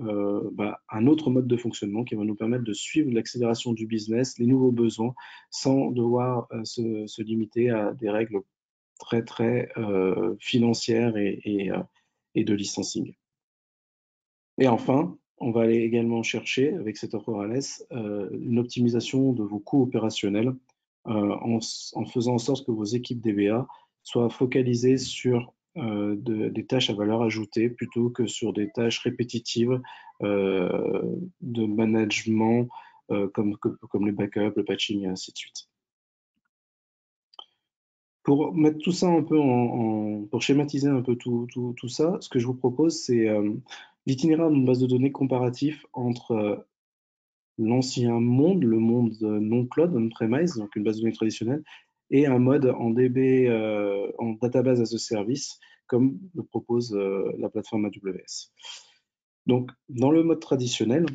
un autre mode de fonctionnement qui va nous permettre de suivre l'accélération du business, les nouveaux besoins, sans devoir se limiter à des règles très financière et de licensing. Et enfin, on va aller également chercher, avec cette offre Orales, une optimisation de vos coûts opérationnels en faisant en sorte que vos équipes DBA soient focalisées sur des tâches à valeur ajoutée plutôt que sur des tâches répétitives de management comme le backup, le patching et ainsi de suite. Pour mettre tout ça un peu pour schématiser un peu tout ça, ce que je vous propose, c'est l'itinéraire d'une base de données comparatif entre l'ancien monde, le monde non cloud, on-premise, donc une base de données traditionnelle, et un mode en DB, en database as a service, comme le propose la plateforme AWS. Donc, dans le mode traditionnel,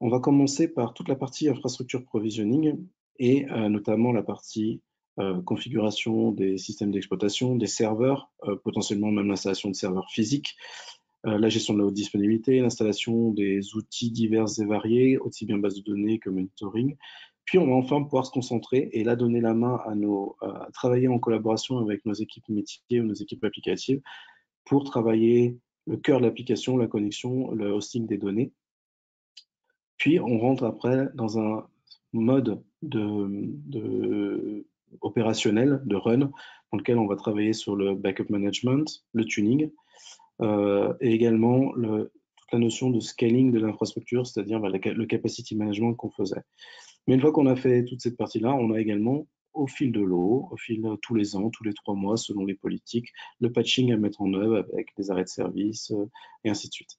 on va commencer par toute la partie infrastructure provisioning et notamment la partie configuration des systèmes d'exploitation, des serveurs, potentiellement même l'installation de serveurs physiques, la gestion de la haute disponibilité, l'installation des outils divers et variés, aussi bien base de données que monitoring. Puis on va enfin pouvoir se concentrer et là donner la main à travailler en collaboration avec nos équipes métiers ou nos équipes applicatives pour travailler le cœur de l'application, la connexion, le hosting des données. Puis on rentre après dans un mode opérationnel, de run, dans lequel on va travailler sur le backup management, le tuning, et également toute la notion de scaling de l'infrastructure, c'est-à-dire le capacity management qu'on faisait. Mais une fois qu'on a fait toute cette partie-là, on a également, au fil de l'eau, au fil de tous les ans, tous les 3 mois, selon les politiques, le patching à mettre en œuvre avec des arrêts de service et ainsi de suite.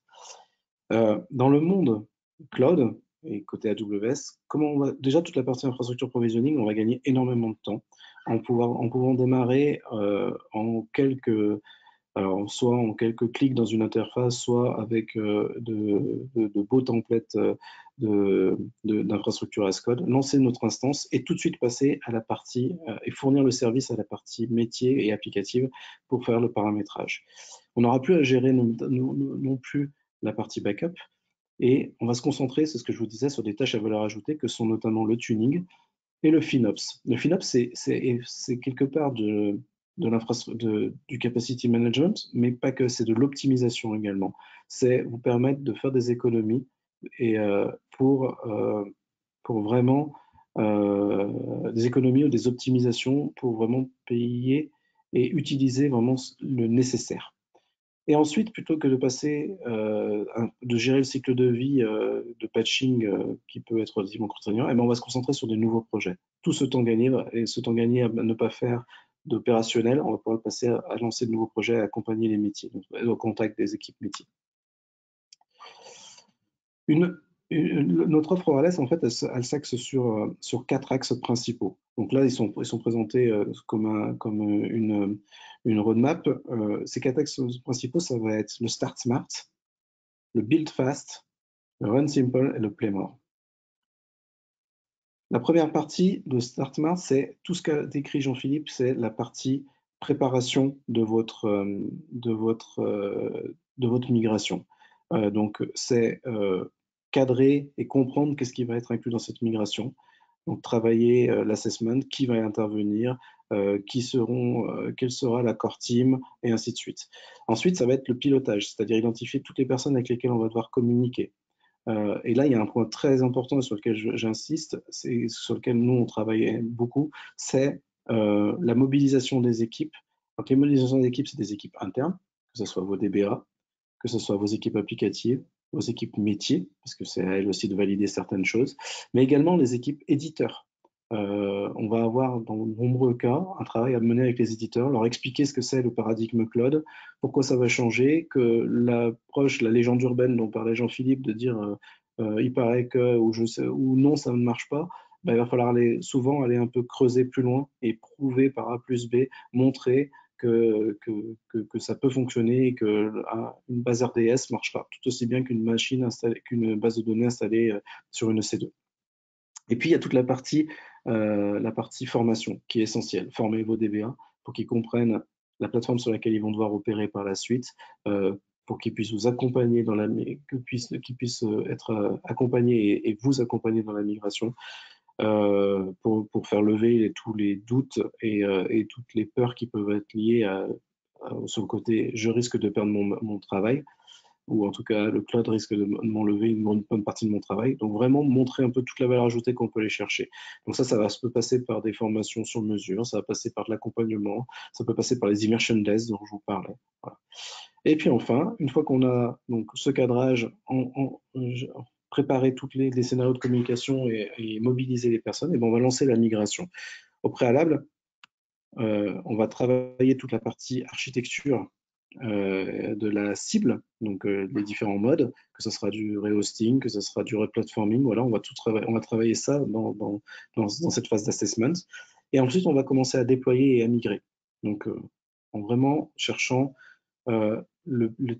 Dans le monde cloud et côté AWS, déjà toute la partie infrastructure provisioning, on va gagner énormément de temps en pouvant démarrer soit en quelques clics dans une interface, soit avec de beaux templates d'infrastructure as code, lancer notre instance et tout de suite passer à la partie et fournir le service à la partie métier et applicative pour faire le paramétrage. On n'aura plus à gérer non plus la partie backup et on va se concentrer, c'est ce que je vous disais, sur des tâches à valeur ajoutée que sont notamment le tuning et le FinOps. Le FinOps, c'est quelque part du capacity management, mais pas que, c'est de l'optimisation également. C'est vous permettre de faire des économies et pour vraiment des économies ou des optimisations pour vraiment payer et utiliser vraiment le nécessaire. Et ensuite, plutôt que de de gérer le cycle de vie de patching qui peut être relativement contraignant, eh ben, on va se concentrer sur des nouveaux projets. Tout ce temps gagné et ce temps gagné à ne pas faire d'opérationnel, on va pouvoir le passer à lancer de nouveaux projets, à accompagner les métiers, donc, au contact des équipes métiers. Notre offre Orales, en fait, elle s'axe sur 4 axes principaux. Donc là, ils sont présentés comme une roadmap. Ces 4 axes principaux, ça va être le Start Smart, le Build Fast, le Run Simple et le Play More. La première partie de Start Smart, c'est tout ce qu'a décrit Jean-Philippe, c'est la partie préparation de votre migration. Donc, c'est cadrer et comprendre qu'est-ce qui va être inclus dans cette migration. Donc, travailler l'assessment, qui va intervenir, quelle sera la core team, et ainsi de suite. Ensuite, ça va être le pilotage, c'est-à-dire identifier toutes les personnes avec lesquelles on va devoir communiquer. Et là, il y a un point très important sur lequel j'insiste, c'est sur lequel nous, on travaille beaucoup, c'est la mobilisation des équipes. Donc, les mobilisations des équipes, c'est des équipes internes, que ce soit vos DBA, que ce soit vos équipes applicatives, vos équipes métiers, parce que c'est à elles aussi de valider certaines choses, mais également les équipes éditeurs. On va avoir dans de nombreux cas un travail à mener avec les éditeurs, leur expliquer ce que c'est le paradigme cloud, pourquoi ça va changer, que l'approche, la légende urbaine dont parlait Jean-Philippe, de dire il paraît que, ou non, ça ne marche pas, ben, il va falloir souvent aller un peu creuser plus loin et prouver par A plus B, montrer que ça peut fonctionner et qu'une base RDS marchera tout aussi bien qu'une base de données installée sur une EC2. Et puis, il y a toute la partie formation qui est essentielle. Former vos DBA pour qu'ils comprennent la plateforme sur laquelle ils vont devoir opérer par la suite, pour qu'ils puissent vous accompagner qu'ils puissent être accompagnés et vous accompagner dans la migration. pour faire lever tous les doutes et toutes les peurs qui peuvent être liées sur le côté je risque de perdre mon travail, ou en tout cas le cloud risque de m'enlever une bonne partie de mon travail. Donc vraiment montrer un peu toute la valeur ajoutée qu'on peut aller chercher. Donc ça va se peut passer par des formations sur mesure, ça va passer par de l'accompagnement, ça peut passer par les immersion days dont je vous parlais. Voilà. Et puis enfin, une fois qu'on a donc ce cadrage, préparer tous les scénarios de communication et mobiliser les personnes, et ben on va lancer la migration. Au préalable, on va travailler toute la partie architecture de la cible, donc les différents modes, que ce sera du rehosting, que ce sera du replatforming, voilà, on va travailler ça dans cette phase d'assessment. Et ensuite, on va commencer à déployer et à migrer. Donc, en vraiment cherchant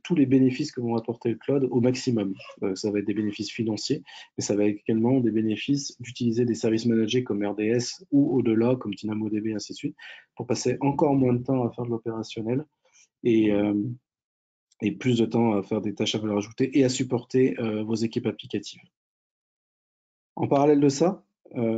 tous les bénéfices que vont apporter le cloud au maximum. Ça va être des bénéfices financiers, mais ça va être également des bénéfices d'utiliser des services managés comme RDS ou au-delà, comme DynamoDB, ainsi de suite, pour passer encore moins de temps à faire de l'opérationnel et, et plus de temps à faire des tâches à valeur ajoutée et à supporter vos équipes applicatives. En parallèle de ça,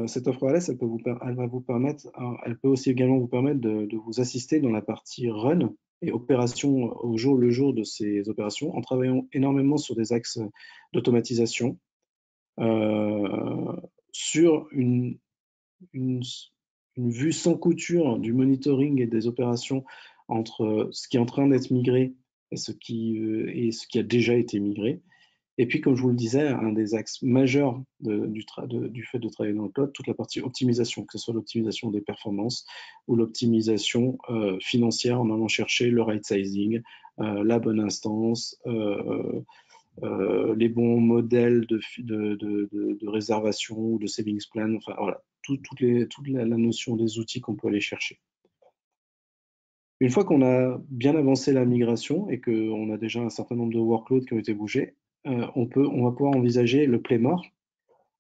cette offre wireless, elle va vous permettre, elle peut aussi également vous permettre de vous assister dans la partie run et opération au jour le jour de ces opérations, en travaillant énormément sur des axes d'automatisation, sur une vue sans couture du monitoring et des opérations entre ce qui est en train d'être migré et ce qui a déjà été migré. Et puis, comme je vous le disais, un des axes majeurs du fait de travailler dans le cloud, toute la partie optimisation, que ce soit l'optimisation des performances ou l'optimisation financière en allant chercher le right sizing, la bonne instance, les bons modèles de réservation ou de savings plan, enfin voilà, toute la notion des outils qu'on peut aller chercher. Une fois qu'on a bien avancé la migration et qu'on a déjà un certain nombre de workloads qui ont été bougés, on va pouvoir envisager le Playmore.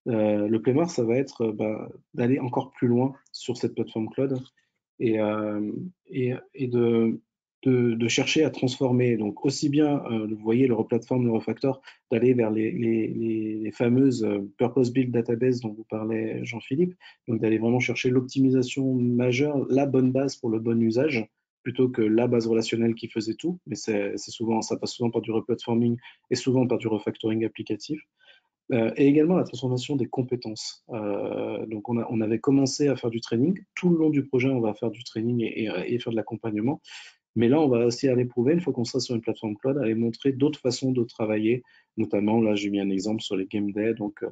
Le Playmore, ça va être d'aller encore plus loin sur cette plateforme cloud et de chercher à transformer. Donc aussi bien, vous voyez, le replatform, le refactor, d'aller vers les fameuses purpose build database dont vous parlait Jean-Philippe, donc d'aller vraiment chercher l'optimisation majeure, la bonne base pour le bon usage, plutôt que la base relationnelle qui faisait tout, mais ça passe souvent par du replatforming et souvent par du refactoring applicatif. Et également la transformation des compétences. Donc on avait commencé à faire du training. Tout le long du projet, on va faire du training et faire de l'accompagnement. Mais là, on va aussi aller prouver, une fois qu'on sera sur une plateforme cloud, aller montrer d'autres façons de travailler. Notamment, là, j'ai mis un exemple sur les game day. Donc,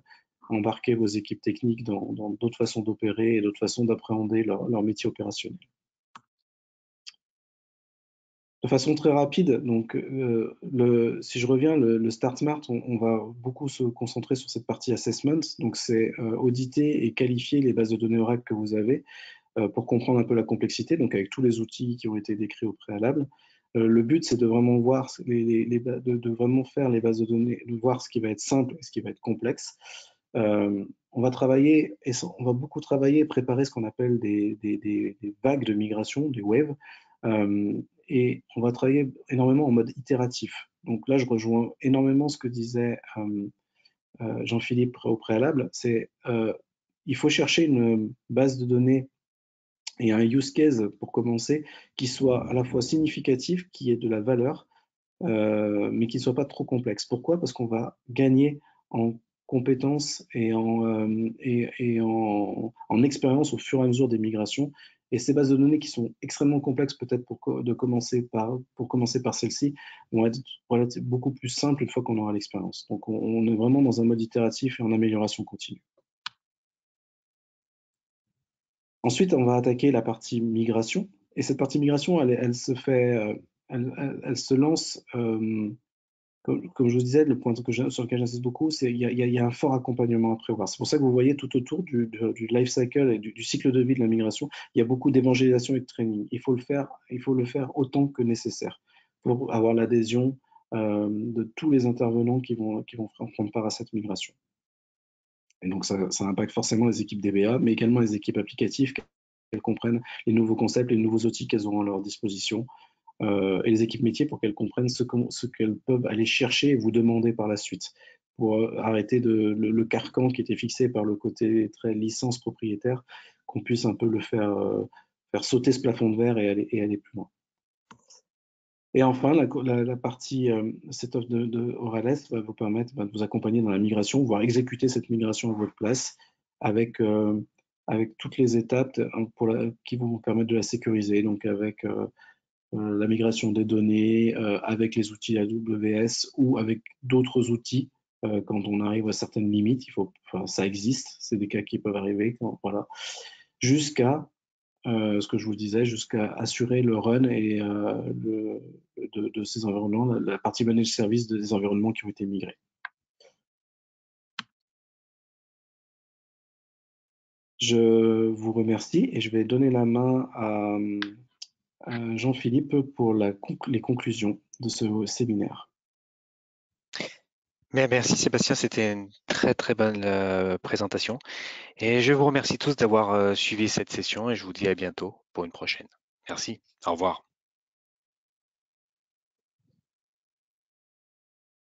embarquer vos équipes techniques dans d'autres façons d'opérer et d'autres façons d'appréhender leur métier opérationnel. De façon très rapide, donc si je reviens, le Start Smart, on va beaucoup se concentrer sur cette partie assessment. Donc c'est auditer et qualifier les bases de données Oracle que vous avez pour comprendre un peu la complexité, donc avec tous les outils qui ont été décrits au préalable. Le but, c'est de vraiment voir de vraiment faire les bases de données, de voir ce qui va être simple et ce qui va être complexe. On va beaucoup travailler et préparer ce qu'on appelle des vagues de migration, des waves. Et on va travailler énormément en mode itératif. Donc là, je rejoins énormément ce que disait Jean-Philippe au préalable. C'est il faut chercher une base de données et un use case pour commencer qui soit à la fois significatif, qui ait de la valeur, mais qui ne soit pas trop complexe. Pourquoi? Parce qu'on va gagner en compétences et en expérience au fur et à mesure des migrations. Et ces bases de données qui sont extrêmement complexes, peut-être pour commencer par celle-ci, vont être beaucoup plus simples une fois qu'on aura l'expérience. Donc on est vraiment dans un mode itératif et en amélioration continue. Ensuite, on va attaquer la partie migration. Et cette partie migration, elle se fait, elle se lance comme je vous disais, le point sur lequel j'insiste beaucoup, c'est qu'il y a un fort accompagnement à prévoir. C'est pour ça que vous voyez tout autour du life cycle et du cycle de vie de la migration, il y a beaucoup d'évangélisation et de training. Il faut le faire autant que nécessaire pour avoir l'adhésion de tous les intervenants qui vont prendre part à cette migration. Et donc ça impacte forcément les équipes DBA, mais également les équipes applicatives, qu'elles comprennent les nouveaux concepts, les nouveaux outils qu'elles auront à leur disposition, et les équipes métiers pour qu'elles comprennent ce qu'elles peuvent aller chercher et vous demander par la suite. pour arrêter le carcan qui était fixé par le côté très licence propriétaire, qu'on puisse un peu le faire sauter ce plafond de verre et aller plus loin. Et enfin, la partie cette offre de Orales va vous permettre de vous accompagner dans la migration, voire exécuter cette migration à votre place avec, avec toutes les étapes qui vont vous permettre de la sécuriser, donc avec la migration des données, avec les outils AWS ou avec d'autres outils quand on arrive à certaines limites. Enfin, ça existe, c'est des cas qui peuvent arriver, voilà, jusqu'à ce que je vous disais, jusqu'à assurer le run et de ces environnements, la partie managed service des environnements qui ont été migrés. Je vous remercie et je vais donner la main à Jean-Philippe pour les conclusions de ce séminaire. Mais merci Sébastien, c'était une très très bonne présentation. Et je vous remercie tous d'avoir suivi cette session et je vous dis à bientôt pour une prochaine. Merci. Au revoir.